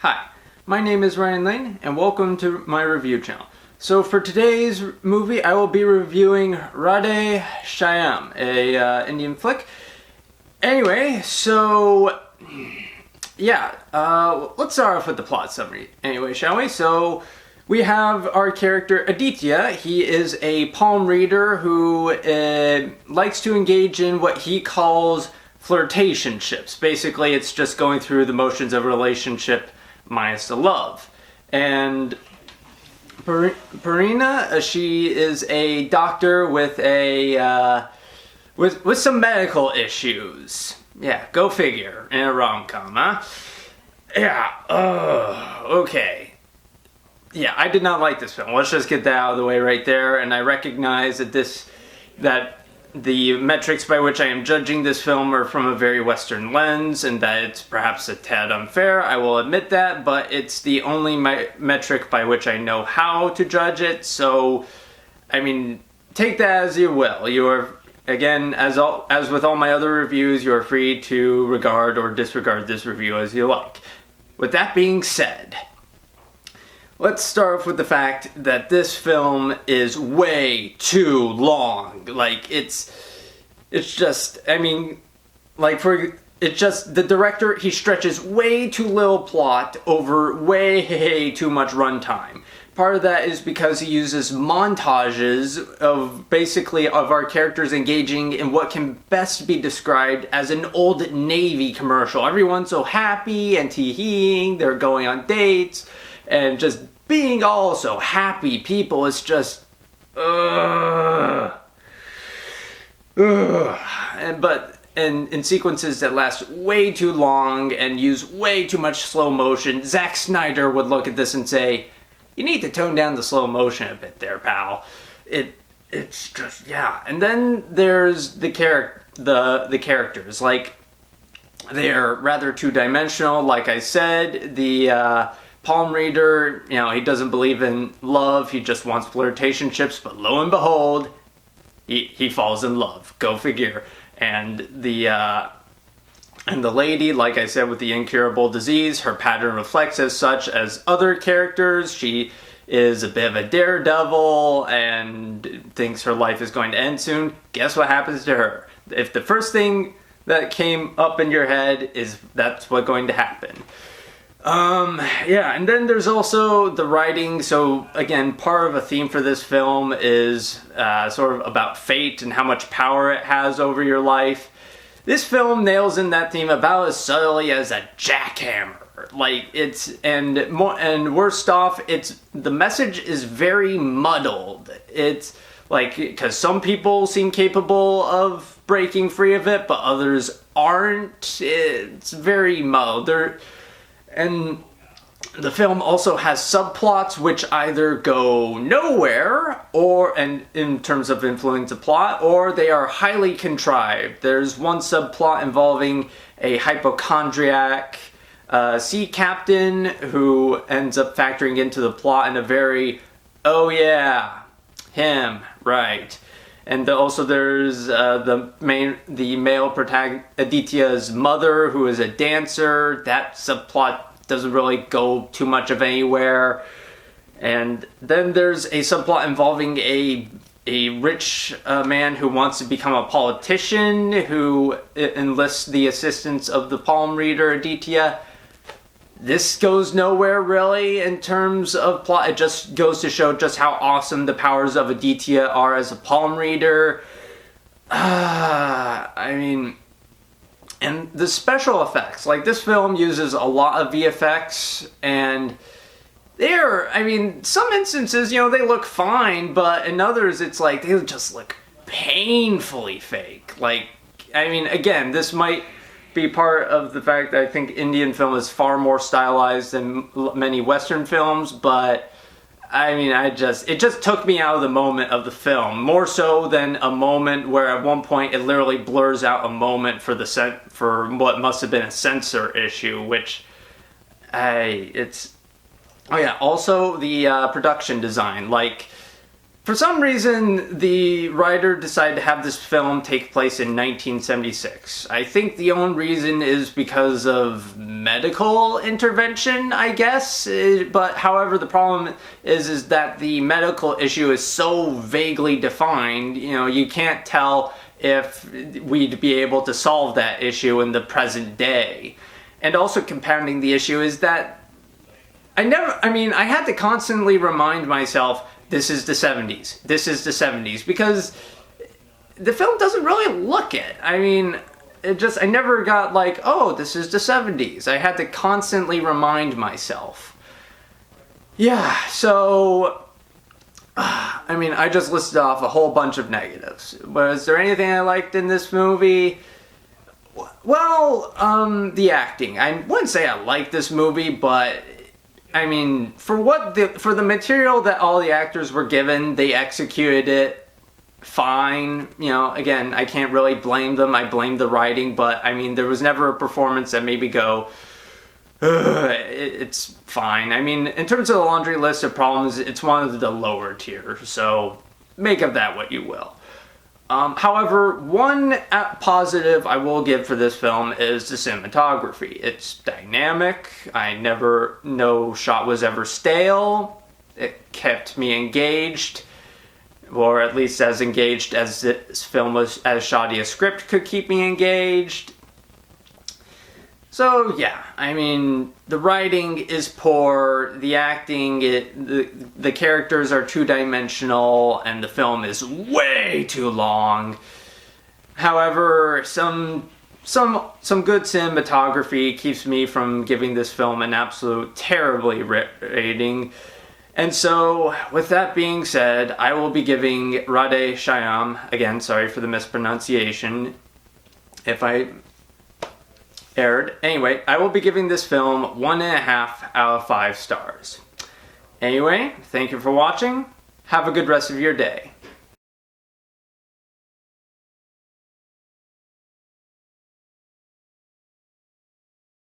Hi, my name is Ryan Lane, and welcome to my review channel. So for today's movie, I will be reviewing Radhe, Shyam, a Indian flick. Anyway, so yeah, let's start off with the plot summary. Anyway, shall we? So we have our character Aditya. He is a palm reader who likes to engage in what he calls flirtationships. Basically, it's just going through the motions of a relationship minus the love. And Parina, she is a doctor with a with some medical issues. Yeah, go figure. In a rom-com, huh? Yeah. Okay. Yeah, I did not like this film. Let's just get that out of the way right there. And I recognize that the metrics by which I am judging this film are from a very Western lens, and that it's perhaps a tad unfair. I will admit that, but it's the only metric by which I know how to judge it. So, I mean, take that as you will. You are, again, as with all my other reviews, you are free to regard or disregard this review as you like. With that being said, let's start off with the fact that this film is way too long. Like, it's just, I mean, like, the director, he stretches way too little plot over way too much runtime. Part of that is because he uses montages of our characters engaging in what can best be described as an old Navy commercial. Everyone's so happy and tee-heeing, they're going on dates, and just being all so happy people is just and in sequences that last way too long and use way too much slow motion, Zack Snyder would look at this and say, "You need to tone down the slow motion a bit there, pal." It's just, yeah. And then there's the characters, like, they're rather two-dimensional. Like I said, the palm reader, you know, he doesn't believe in love, he just wants flirtationships, but lo and behold, he falls in love. Go figure. And the lady, like I said, with the incurable disease, her pattern reflects as such as other characters. She is a bit of a daredevil and thinks her life is going to end soon. Guess what happens to her? If the first thing that came up in your head is that's what's going to happen. Yeah, and then there's also the writing. So again, part of a theme for this film is sort of about fate and how much power it has over your life. This film nails in that theme about as subtly as a jackhammer. Like, and worst off, the message is very muddled. It's like, because some people seem capable of breaking free of it, but others aren't. It's very muddled. And the film also has subplots which either go nowhere, and in terms of influence the plot, or they are highly contrived. There's one subplot involving a hypochondriac sea captain who ends up factoring into the plot in a very, oh yeah, him, right. And also there's the male protagonist, Aditya's mother, who is a dancer. That subplot doesn't really go too much of anywhere. And then there's a subplot involving a rich man who wants to become a politician, who enlists the assistance of the palm reader, Aditya. This goes nowhere, really, in terms of plot. It just goes to show just how awesome the powers of Aditya are as a palm reader. I mean, and the special effects. Like, this film uses a lot of VFX, and some instances, you know, they look fine, but in others, it's like, they just look painfully fake. Like, I mean, again, this might be part of the fact that I think Indian film is far more stylized than many Western films, but I mean, it just took me out of the moment of the film, more so than a moment where at one point it literally blurs out a moment for what must have been a censor issue, which also the production design, like, For some reason, the writer decided to have this film take place in 1976. I think the only reason is because of medical intervention, I guess. But however, the problem is that the medical issue is so vaguely defined, you can't tell if we'd be able to solve that issue in the present day. And also compounding the issue is that I had to constantly remind myself, this is the 70s. This is the 70s. Because the film doesn't really look it. I never got like, oh, this is the 70s. I had to constantly remind myself. Yeah, so... I just listed off a whole bunch of negatives. Was there anything I liked in this movie? Well, the acting. I wouldn't say I liked this movie, but... for the material that all the actors were given, they executed it fine. Again, I can't really blame them. I blame the writing, but there was never a performance that made me go, it's fine. In terms of the laundry list of problems, it's one of the lower tier, so make of that what you will. However, one positive I will give for this film is the cinematography. It's dynamic. No shot was ever stale. It kept me engaged, or at least as engaged as this film was, as shoddy a script could keep me engaged. So yeah, the writing is poor, the acting, the characters are two-dimensional, and the film is way too long. However, some good cinematography keeps me from giving this film an absolute terribly rating. And so, with that being said, I will be giving Radhe Shyam, again, sorry for the mispronunciation, if I erred. Anyway, I will be giving this film 1.5 out of 5 stars. Anyway, thank you for watching. Have a good rest of your day.